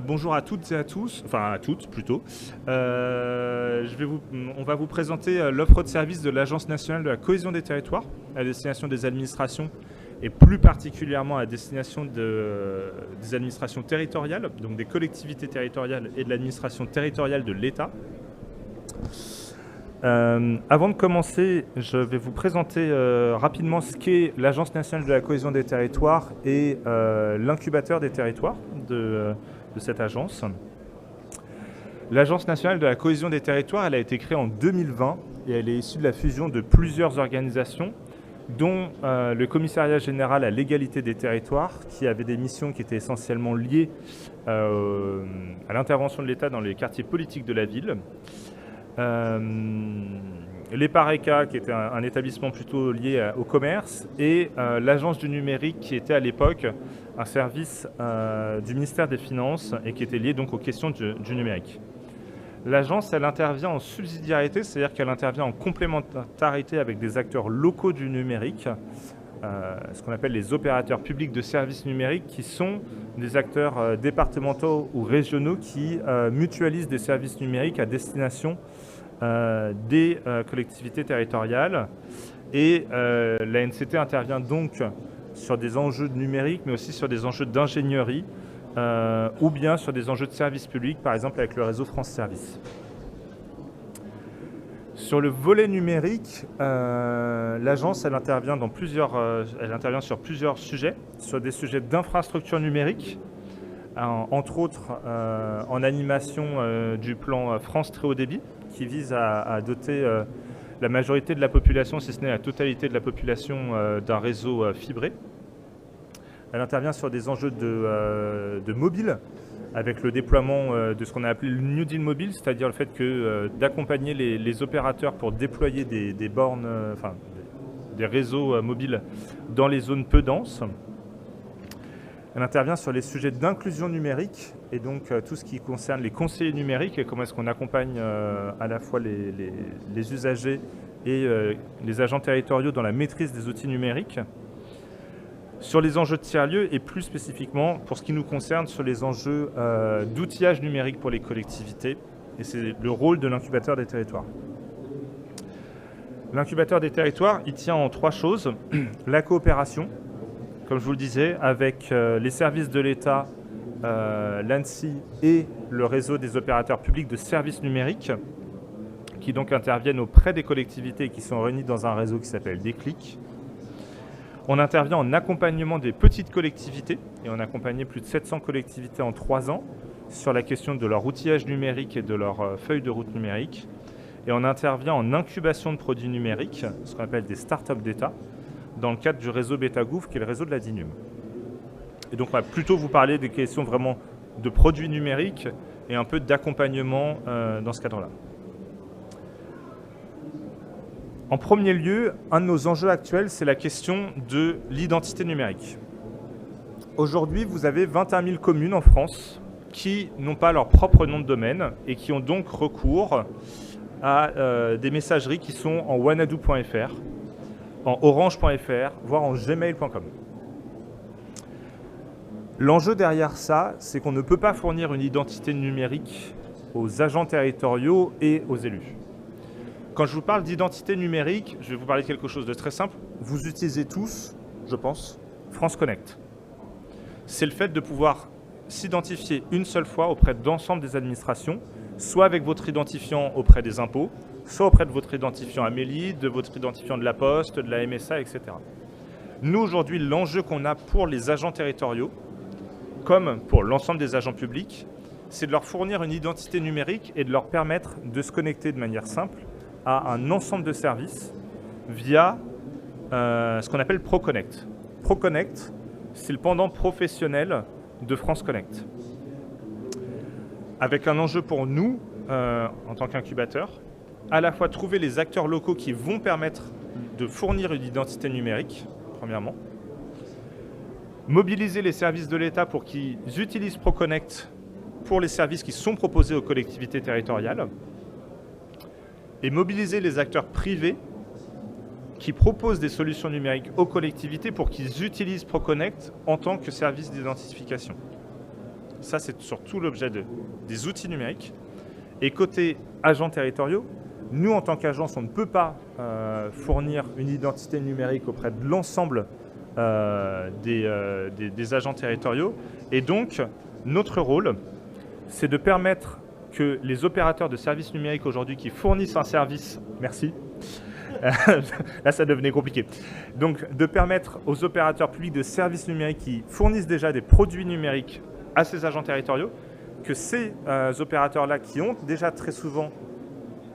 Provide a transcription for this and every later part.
Bonjour à toutes et à tous, enfin à toutes plutôt. On va vous présenter l'offre de service de l'Agence nationale de la cohésion des territoires à destination des administrations et plus particulièrement à destination des administrations territoriales, donc des collectivités territoriales et de l'administration territoriale de l'État. Avant de commencer, je vais vous présenter rapidement ce qu'est l'Agence nationale de la cohésion des territoires et l'incubateur des territoires de cette agence. L'Agence nationale de la cohésion des territoires, elle a été créée en 2020 et elle est issue de la fusion de plusieurs organisations, dont le Commissariat général à l'égalité des territoires, qui avait des missions qui étaient essentiellement liées à l'intervention de l'État dans les quartiers politiques de la ville. L'EPARECA, qui était un établissement plutôt lié au commerce, et l'Agence du numérique, qui était à l'époque un service du ministère des Finances et qui était lié donc aux questions du numérique. L'agence, elle intervient en subsidiarité, c'est-à-dire qu'elle intervient en complémentarité avec des acteurs locaux du numérique, ce qu'on appelle les opérateurs publics de services numériques, qui sont des acteurs départementaux ou régionaux qui mutualisent des services numériques à destination des collectivités territoriales. Et l'ANCT intervient donc sur des enjeux de numérique, mais aussi sur des enjeux d'ingénierie, ou bien sur des enjeux de service public, par exemple avec le réseau France Service. Sur le volet numérique, l'agence elle intervient sur plusieurs sujets, sur des sujets d'infrastructure numérique, entre autres en animation du plan France Très Haut Débit, qui vise à doter la majorité de la population, si ce n'est la totalité de la population, d'un réseau fibré. Elle intervient sur des enjeux de mobile, avec le déploiement de ce qu'on a appelé le New Deal mobile, c'est-à-dire le fait d'accompagner les opérateurs pour déployer des bornes, des réseaux mobiles dans les zones peu denses. Elle intervient sur les sujets d'inclusion numérique et donc tout ce qui concerne les conseillers numériques et comment est-ce qu'on accompagne à la fois les usagers et les agents territoriaux dans la maîtrise des outils numériques. Sur les enjeux de tiers-lieux et plus spécifiquement pour ce qui nous concerne sur les enjeux d'outillage numérique pour les collectivités, et c'est le rôle de l'incubateur des territoires. L'incubateur des territoires, il tient en trois choses. La coopération, comme je vous le disais, avec les services de l'État, l'ANSSI et le réseau des opérateurs publics de services numériques, qui donc interviennent auprès des collectivités et qui sont réunis dans un réseau qui s'appelle Déclic. On intervient en accompagnement des petites collectivités, et on a accompagné plus de 700 collectivités en 3 ans sur la question de leur outillage numérique et de leur feuille de route numérique. Et on intervient en incubation de produits numériques, ce qu'on appelle des startups d'État, dans le cadre du réseau BetaGouv, qui est le réseau de la DINUM. Et donc on va plutôt vous parler des questions vraiment de produits numériques et un peu d'accompagnement dans ce cadre-là. En premier lieu, un de nos enjeux actuels, c'est la question de l'identité numérique. Aujourd'hui, vous avez 21 000 communes en France qui n'ont pas leur propre nom de domaine et qui ont donc recours à des messageries qui sont en wanadoo.fr, en orange.fr, voire en gmail.com. L'enjeu derrière ça, c'est qu'on ne peut pas fournir une identité numérique aux agents territoriaux et aux élus. Quand je vous parle d'identité numérique, je vais vous parler de quelque chose de très simple. Vous utilisez tous, je pense, France Connect. C'est le fait de pouvoir s'identifier une seule fois auprès d'ensemble des administrations, soit avec votre identifiant auprès des impôts, soit auprès de votre identifiant Amélie, de votre identifiant de la Poste, de la MSA, etc. Nous, aujourd'hui, l'enjeu qu'on a pour les agents territoriaux, comme pour l'ensemble des agents publics, c'est de leur fournir une identité numérique et de leur permettre de se connecter de manière simple à un ensemble de services via ce qu'on appelle ProConnect. ProConnect, c'est le pendant professionnel de France Connect. Avec un enjeu pour nous, en tant qu'incubateur, à la fois trouver les acteurs locaux qui vont permettre de fournir une identité numérique, premièrement, mobiliser les services de l'État pour qu'ils utilisent ProConnect pour les services qui sont proposés aux collectivités territoriales, et mobiliser les acteurs privés qui proposent des solutions numériques aux collectivités pour qu'ils utilisent ProConnect en tant que service d'identification. Ça, c'est sur tout l'objet des outils numériques. Et côté agents territoriaux, nous, en tant qu'agence, on ne peut pas fournir une identité numérique auprès de l'ensemble des agents territoriaux. Et donc, notre rôle, c'est de permettre que les opérateurs de services numériques aujourd'hui qui fournissent un service, merci, là ça devenait compliqué, donc de permettre aux opérateurs publics de services numériques qui fournissent déjà des produits numériques à ces agents territoriaux, que ces opérateurs-là qui ont déjà très souvent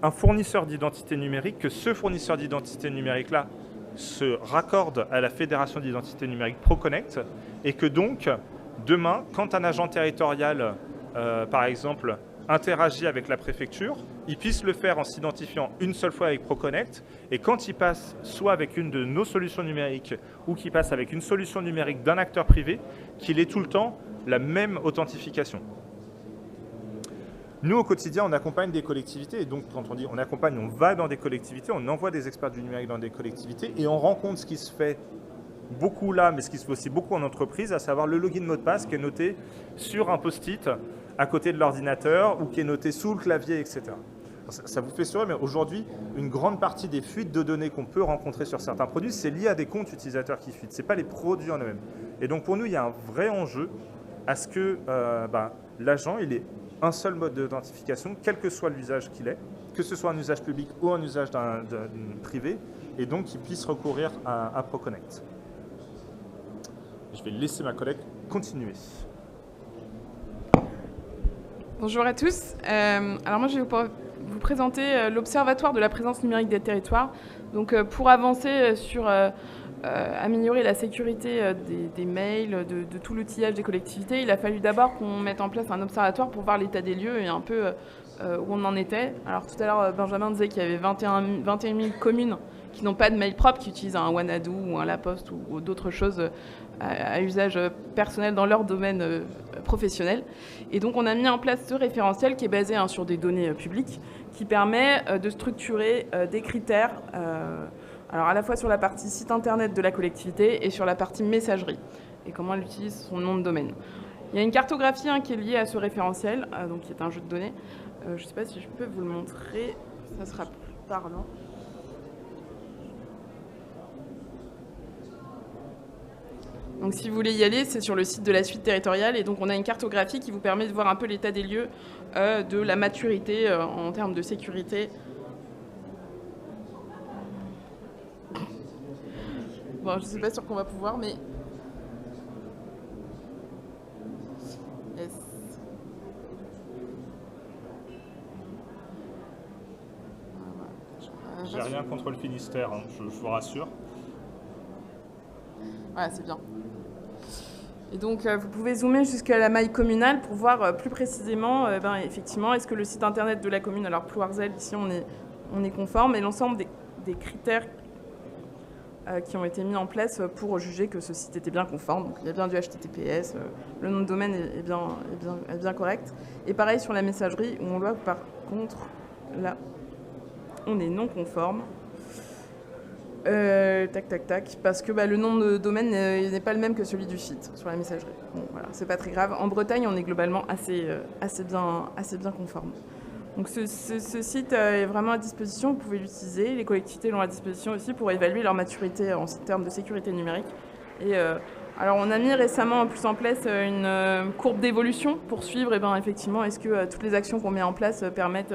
un fournisseur d'identité numérique, que ce fournisseur d'identité numérique-là se raccorde à la Fédération d'identité numérique ProConnect et que donc, demain, quand un agent territorial, par exemple, interagit avec la préfecture, il puisse le faire en s'identifiant une seule fois avec ProConnect et quand il passe soit avec une de nos solutions numériques ou qu'il passe avec une solution numérique d'un acteur privé, qu'il ait tout le temps la même authentification. Nous, au quotidien, on accompagne des collectivités et donc quand on dit on accompagne, on va dans des collectivités, on envoie des experts du numérique dans des collectivités et on rencontre ce qui se fait beaucoup là, mais ce qui se fait aussi beaucoup en entreprise, à savoir le login mot de passe qui est noté sur un post-it à côté de l'ordinateur ou qui est noté sous le clavier, etc. Ça vous fait sourire, mais aujourd'hui, une grande partie des fuites de données qu'on peut rencontrer sur certains produits, c'est lié à des comptes utilisateurs qui fuitent. Ce n'est pas les produits en eux-mêmes. Et donc pour nous, il y a un vrai enjeu à ce que l'agent il ait un seul mode d'authentification, quel que soit l'usage qu'il ait, que ce soit un usage public ou un usage privé, et donc qu'il puisse recourir à ProConnect. Je vais laisser ma collègue continuer. Bonjour à tous. Alors moi, je vais vous présenter l'Observatoire de la présence numérique des territoires. Donc pour avancer sur améliorer la sécurité des mails, de tout l'outillage des collectivités, il a fallu d'abord qu'on mette en place un observatoire pour voir l'état des lieux et un peu où on en était. Alors tout à l'heure, Benjamin disait qu'il y avait 21 000 communes qui n'ont pas de mail propre, qui utilisent un Wanadoo ou un La Poste ou d'autres choses à usage personnel dans leur domaine professionnel. Et donc on a mis en place ce référentiel qui est basé sur des données publiques, qui permet de structurer des critères, alors à la fois sur la partie site internet de la collectivité et sur la partie messagerie, et comment elle utilise son nom de domaine. Il y a une cartographie qui est liée à ce référentiel, donc qui est un jeu de données. Je ne sais pas si je peux vous le montrer, ça sera plus parlant. Donc si vous voulez y aller, c'est sur le site de la suite territoriale. Et donc on a une cartographie qui vous permet de voir un peu l'état des lieux de la maturité en termes de sécurité. Bon, je ne sais pas sur qu'on va pouvoir, mais... Yes. J'ai rien contre le Finistère, je vous rassure. Voilà, c'est bien. Et donc, vous pouvez zoomer jusqu'à la maille communale pour voir plus précisément, effectivement, est-ce que le site internet de la commune, alors Plouarzel, ici, on est conforme, et l'ensemble des critères qui ont été mis en place pour juger que ce site était bien conforme. Donc, il y a bien du HTTPS, le nom de domaine est bien correct. Et pareil sur la messagerie, où on voit par contre, là, on est non conforme. Tac, parce que le nom de domaine n'est pas le même que celui du site sur la messagerie. Bon, voilà, c'est pas très grave. En Bretagne, on est globalement assez bien conforme. Donc ce site est vraiment à disposition, vous pouvez l'utiliser. Les collectivités l'ont à disposition aussi pour évaluer leur maturité en termes de sécurité numérique. Et alors on a mis récemment plus en place une courbe d'évolution pour suivre effectivement est-ce que toutes les actions qu'on met en place permettent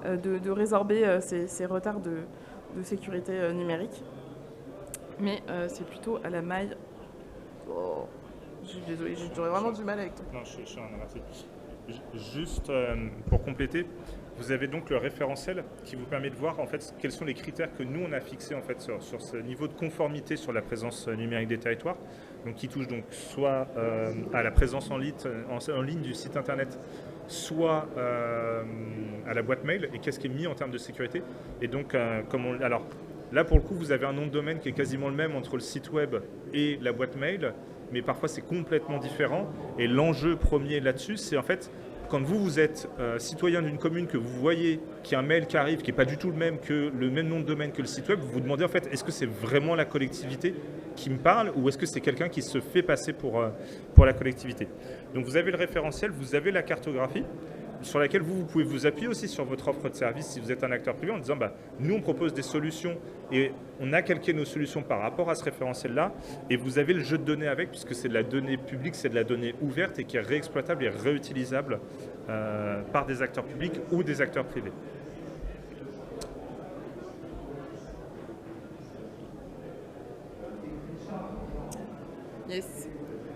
de résorber ces retards de sécurité numérique. Mais c'est plutôt à la maille... Oh, désolé, j'aurais vraiment du mal avec toi. Non, je suis en averti. Juste pour compléter, vous avez donc le référentiel qui vous permet de voir en fait quels sont les critères que nous on a fixés en fait sur ce niveau de conformité sur la présence numérique des territoires, donc qui touche donc soit à la présence en ligne du site internet, soit à la boîte mail, et qu'est-ce qui est mis en termes de sécurité. Et donc, alors là pour le coup, vous avez un nom de domaine qui est quasiment le même entre le site web et la boîte mail, mais parfois c'est complètement différent. Et l'enjeu premier là-dessus, c'est en fait, quand vous êtes citoyen d'une commune, que vous voyez qu'il y a un mail qui arrive, qui n'est pas du tout le même nom de domaine que le site web, vous vous demandez en fait, est-ce que c'est vraiment la collectivité qui me parle ou est-ce que c'est quelqu'un qui se fait passer pour la collectivité. Donc vous avez le référentiel, vous avez la cartographie sur laquelle vous pouvez vous appuyer aussi sur votre offre de service si vous êtes un acteur privé en disant nous on propose des solutions et on a calqué nos solutions par rapport à ce référentiel-là et vous avez le jeu de données avec puisque c'est de la donnée publique, c'est de la donnée ouverte et qui est réexploitable et réutilisable par des acteurs publics ou des acteurs privés. Yes.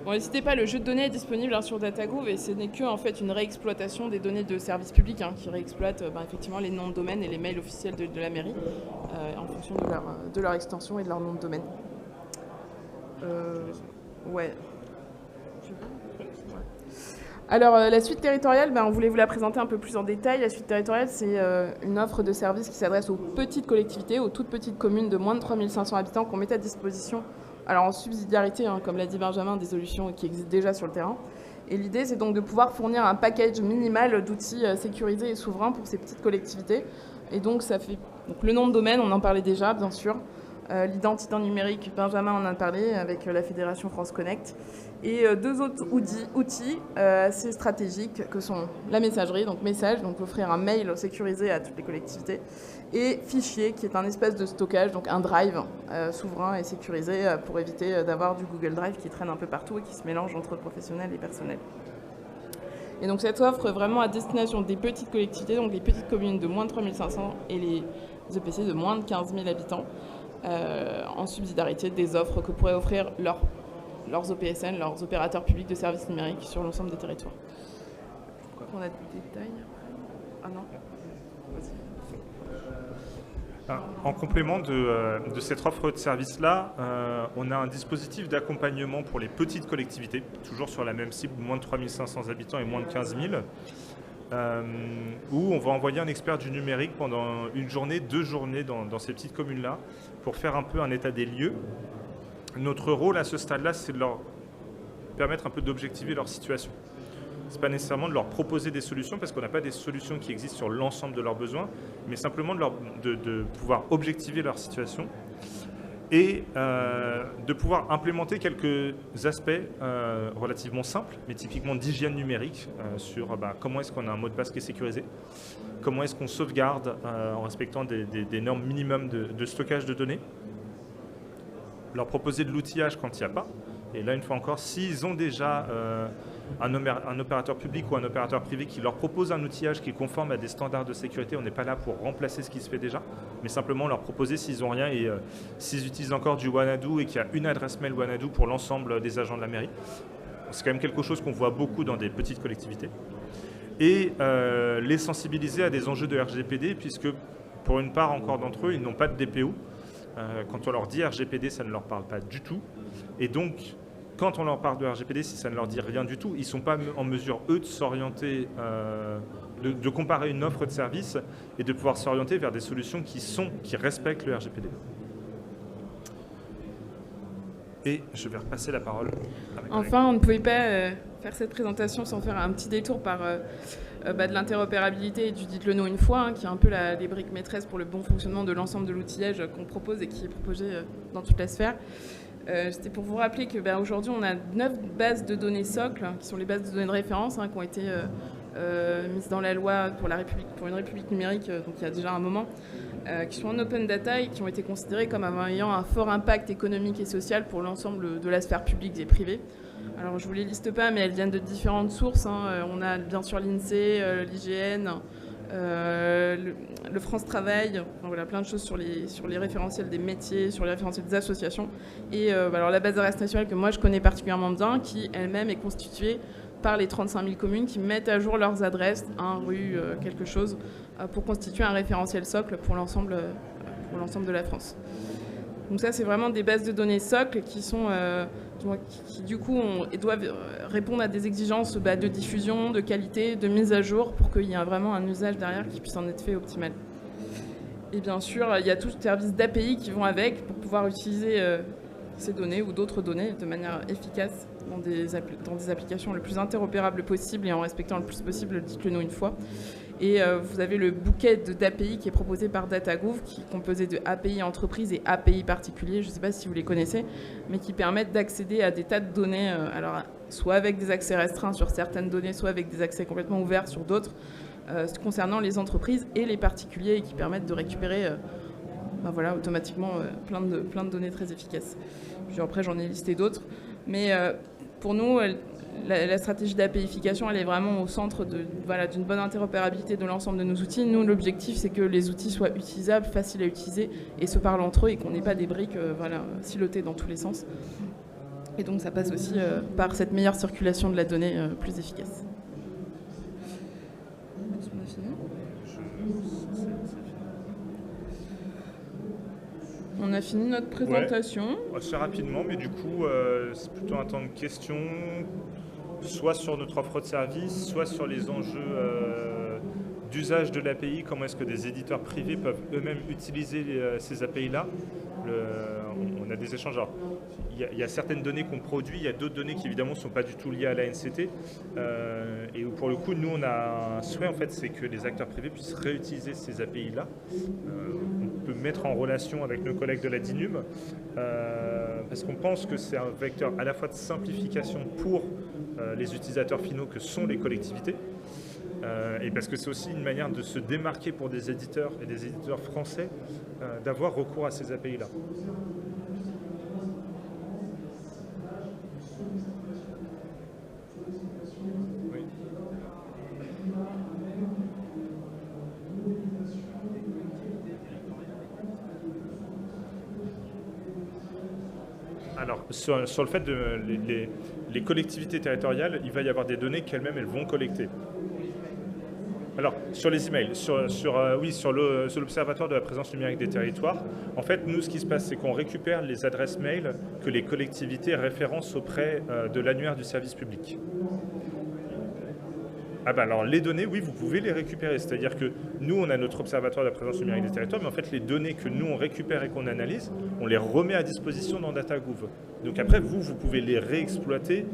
Bon, n'hésitez pas, le jeu de données est disponible sur DataGouv et ce n'est que en fait une réexploitation des données de services publics qui réexploitent effectivement les noms de domaine et les mails officiels de la mairie en fonction de leur extension et de leur nom de domaine. Ouais. Alors la suite territoriale, on voulait vous la présenter un peu plus en détail. La suite territoriale, c'est une offre de services qui s'adresse aux petites collectivités, aux toutes petites communes de moins de 3500 habitants qu'on met à disposition. Alors en subsidiarité, comme l'a dit Benjamin, des solutions qui existent déjà sur le terrain. Et l'idée, c'est donc de pouvoir fournir un package minimal d'outils sécurisés et souverains pour ces petites collectivités. Et donc ça fait le nom de domaine, on en parlait déjà, bien sûr. L'identité numérique, Benjamin en a parlé avec la Fédération France Connect. Et deux autres outils assez stratégiques que sont la messagerie, donc message, donc offrir un mail sécurisé à toutes les collectivités, et fichier, qui est un espace de stockage, donc un drive souverain et sécurisé pour éviter d'avoir du Google Drive qui traîne un peu partout et qui se mélange entre professionnels et personnels. Et donc cette offre vraiment à destination des petites collectivités, donc les petites communes de moins de 3500 et les EPC de moins de 15 000 habitants, en subsidiarité des offres que pourraient offrir leurs OPSN, leurs opérateurs publics de services numériques sur l'ensemble des territoires. Je crois qu'on a des détails après. Ah non. En complément de cette offre de service-là, on a un dispositif d'accompagnement pour les petites collectivités, toujours sur la même cible, moins de 3500 habitants et moins de 15 000, où on va envoyer un expert du numérique pendant une journée, 2 journées dans ces petites communes-là, pour faire un peu un état des lieux. Notre rôle à ce stade-là, c'est de leur permettre un peu d'objectiver leur situation. Ce n'est pas nécessairement de leur proposer des solutions, parce qu'on n'a pas des solutions qui existent sur l'ensemble de leurs besoins, mais simplement de pouvoir objectiver leur situation et de pouvoir implémenter quelques aspects relativement simples, mais typiquement d'hygiène numérique, sur comment est-ce qu'on a un mot de passe qui est sécurisé, comment est-ce qu'on sauvegarde en respectant des normes minimum de stockage de données, leur proposer de l'outillage quand il n'y a pas. Et là, une fois encore, s'ils ont déjà un opérateur public ou un opérateur privé qui leur propose un outillage qui est conforme à des standards de sécurité, on n'est pas là pour remplacer ce qui se fait déjà, mais simplement leur proposer s'ils n'ont rien et s'ils utilisent encore du Wanadoo et qu'il y a une adresse mail Wanadoo pour l'ensemble des agents de la mairie. C'est quand même quelque chose qu'on voit beaucoup dans des petites collectivités. Et les sensibiliser à des enjeux de RGPD, puisque pour une part encore d'entre eux, ils n'ont pas de DPO. Quand on leur dit RGPD, ça ne leur parle pas du tout. Et donc, quand on leur parle de RGPD, si ça ne leur dit rien du tout, ils ne sont pas en mesure, eux, de s'orienter, de comparer une offre de service et de pouvoir s'orienter vers des solutions qui respectent le RGPD. Et je vais repasser la parole à ma collègue. Enfin, on ne pouvait pas faire cette présentation sans faire un petit détour par de l'interopérabilité et du dites-le-nous une fois, qui est un peu les briques maîtresses pour le bon fonctionnement de l'ensemble de l'outillage qu'on propose et qui est proposé dans toute la sphère. C'était pour vous rappeler qu'aujourd'hui, on a 9 bases de données socles, qui sont les bases de données de référence, qui ont été mises dans la loi pour une république numérique, donc il y a déjà un moment, qui sont en open data et qui ont été considérées comme ayant un fort impact économique et social pour l'ensemble de la sphère publique et privée. Alors je ne vous les liste pas, mais elles viennent de différentes sources. On a bien sûr l'INSEE, l'IGN, le France Travail, voilà, plein de choses sur les référentiels des métiers, sur les référentiels des associations. Et alors la base d'adresse nationale que moi je connais particulièrement bien, qui elle-même est constituée par les 35 000 communes qui mettent à jour leurs adresses, rue, quelque chose, pour constituer un référentiel socle pour l'ensemble de la France. Donc ça, c'est vraiment des bases de données socles qui sont, qui du coup doivent répondre à des exigences de diffusion, de qualité, de mise à jour, pour qu'il y ait vraiment un usage derrière qui puisse en être fait optimal. Et bien sûr, il y a tout le service d'API qui vont avec pour pouvoir utiliser ces données ou d'autres données de manière efficace dans des applications le plus interopérables possible et en respectant le plus possible le dites-le nous une fois. Et vous avez le bouquet d'API qui est proposé par DataGouv, qui est composé de API entreprises et API particuliers, je ne sais pas si vous les connaissez, mais qui permettent d'accéder à des tas de données, alors soit avec des accès restreints sur certaines données, soit avec des accès complètement ouverts sur d'autres, concernant les entreprises et les particuliers, et qui permettent de récupérer voilà, automatiquement plein de données très efficaces. Puis après, j'en ai listé d'autres, mais pour nous, la stratégie d'APIfication, elle est vraiment au centre d'une bonne interopérabilité de l'ensemble de nos outils. Nous, l'objectif, c'est que les outils soient utilisables, faciles à utiliser et se parlent entre eux et qu'on n'ait pas des briques silotées dans tous les sens. Et donc, ça passe aussi par cette meilleure circulation de la donnée plus efficace. On a fini ? On a fini notre présentation. Ouais, assez rapidement, mais du coup, c'est plutôt un temps de questions, soit sur notre offre de service, soit sur les enjeux d'usage de l'API, comment est-ce que des éditeurs privés peuvent eux-mêmes utiliser ces API-là. On a des échanges. Alors, il y a certaines données qu'on produit, il y a d'autres données qui évidemment ne sont pas du tout liées à la NCT. Et pour le coup, nous, on a un souhait, en fait, c'est que les acteurs privés puissent réutiliser ces API-là. On peut mettre en relation avec nos collègues de la DINUM, parce qu'on pense que c'est un vecteur à la fois de simplification pour les utilisateurs finaux que sont les collectivités, et parce que c'est aussi une manière de se démarquer pour des éditeurs et des éditeurs français d'avoir recours à ces API-là. Oui. Alors, sur le fait de les collectivités territoriales, il va y avoir des données qu'elles-mêmes elles vont collecter. Alors, sur les emails, sur l'Observatoire de la présence numérique des territoires, en fait, nous, ce qui se passe, c'est qu'on récupère les adresses mail que les collectivités référencent auprès de l'annuaire du service public. Ah ben alors, les données, oui, vous pouvez les récupérer. C'est-à-dire que nous, on a notre Observatoire de la présence numérique des territoires, mais en fait, les données que nous, on récupère et qu'on analyse, on les remet à disposition dans DataGouv. Donc après, vous pouvez les réexploiter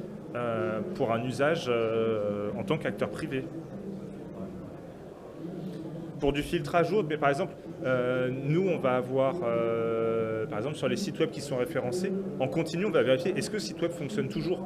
pour un usage en tant qu'acteur privé. Pour du filtrage autre, mais par exemple, nous, on va avoir, par exemple, sur les sites web qui sont référencés, en continu, on va vérifier est-ce que le site web fonctionne toujours.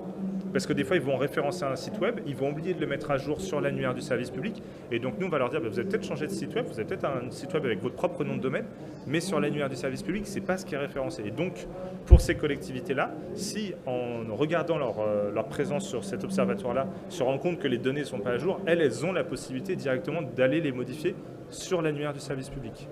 Parce que des fois, ils vont référencer un site web, ils vont oublier de le mettre à jour sur l'annuaire du service public. Et donc, nous, on va leur dire, vous avez peut-être changé de site web, vous avez peut-être un site web avec votre propre nom de domaine, mais sur l'annuaire du service public, ce n'est pas ce qui est référencé. Et donc, pour ces collectivités-là, si en regardant leur présence sur cet observatoire-là, se rend compte que les données ne sont pas à jour, elles ont la possibilité directement d'aller les modifier sur l'annuaire du service public.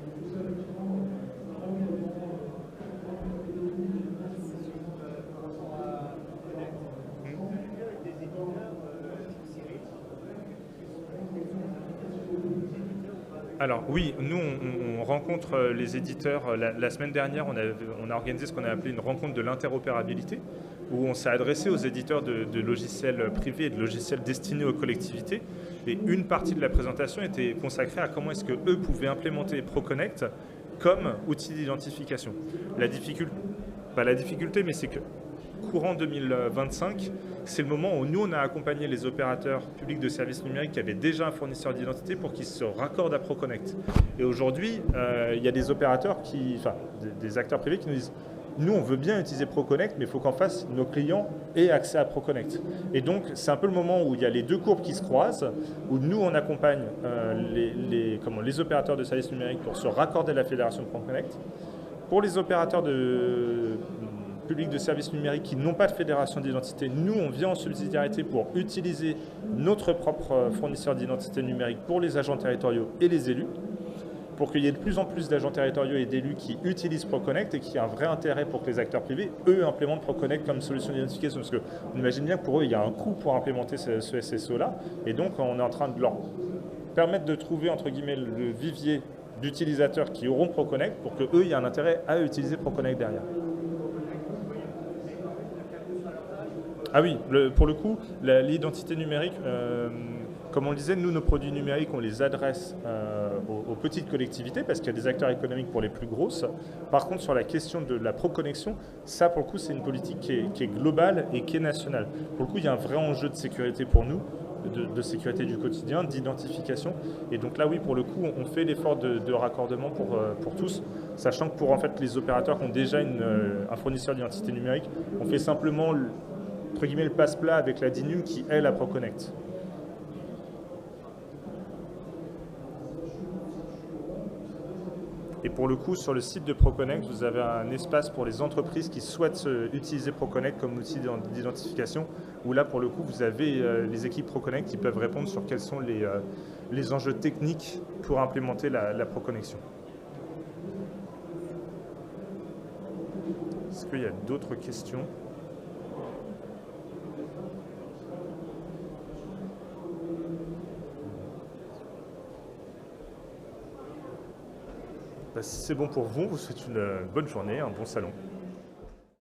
Alors oui, nous on rencontre les éditeurs. La semaine dernière, on a organisé ce qu'on a appelé une rencontre de l'interopérabilité, où on s'est adressé aux éditeurs de logiciels privés et de logiciels destinés aux collectivités. Et une partie de la présentation était consacrée à comment est-ce qu'eux pouvaient implémenter ProConnect comme outil d'identification. La difficulté, mais c'est que courant 2025, c'est le moment où nous, on a accompagné les opérateurs publics de services numériques qui avaient déjà un fournisseur d'identité pour qu'ils se raccordent à ProConnect. Et aujourd'hui, il y a des opérateurs, des acteurs privés qui nous disent « Nous, on veut bien utiliser ProConnect, mais il faut qu'en face, nos clients aient accès à ProConnect. » Et donc, c'est un peu le moment où il y a les deux courbes qui se croisent, où nous, on accompagne les opérateurs de services numériques pour se raccorder à la fédération de ProConnect. Pour les opérateurs publics de services numériques qui n'ont pas de fédération d'identité, nous, on vient en subsidiarité pour utiliser notre propre fournisseur d'identité numérique pour les agents territoriaux et les élus, pour qu'il y ait de plus en plus d'agents territoriaux et d'élus qui utilisent ProConnect et qui a un vrai intérêt pour que les acteurs privés, eux, implémentent ProConnect comme solution d'identification. Parce qu'on imagine bien que pour eux, il y a un coût pour implémenter ce SSO-là. Et donc, on est en train de leur permettre de trouver, entre guillemets, le vivier d'utilisateurs qui auront ProConnect pour qu'eux, il y ait un intérêt à utiliser ProConnect derrière. Ah oui, pour le coup, l'identité numérique, Comme on le disait, nous, nos produits numériques, on les adresse aux petites collectivités parce qu'il y a des acteurs économiques pour les plus grosses. Par contre, sur la question de la proconnexion, ça, pour le coup, c'est une politique qui est globale et qui est nationale. Pour le coup, il y a un vrai enjeu de sécurité pour nous, de sécurité du quotidien, d'identification. Et donc là, oui, pour le coup, on fait l'effort de raccordement pour tous, sachant que pour en fait, les opérateurs qui ont déjà un fournisseur d'identité numérique, on fait simplement, entre guillemets, le passe-plat avec la DINUM qui, elle, la Proconnect. Et pour le coup, sur le site de Proconnect, vous avez un espace pour les entreprises qui souhaitent utiliser Proconnect comme outil d'identification, où là, pour le coup, vous avez les équipes Proconnect qui peuvent répondre sur quels sont les enjeux techniques pour implémenter la proconnexion. Est-ce qu'il y a d'autres questions ? Si c'est bon pour vous, je vous souhaite une bonne journée, un bon salon.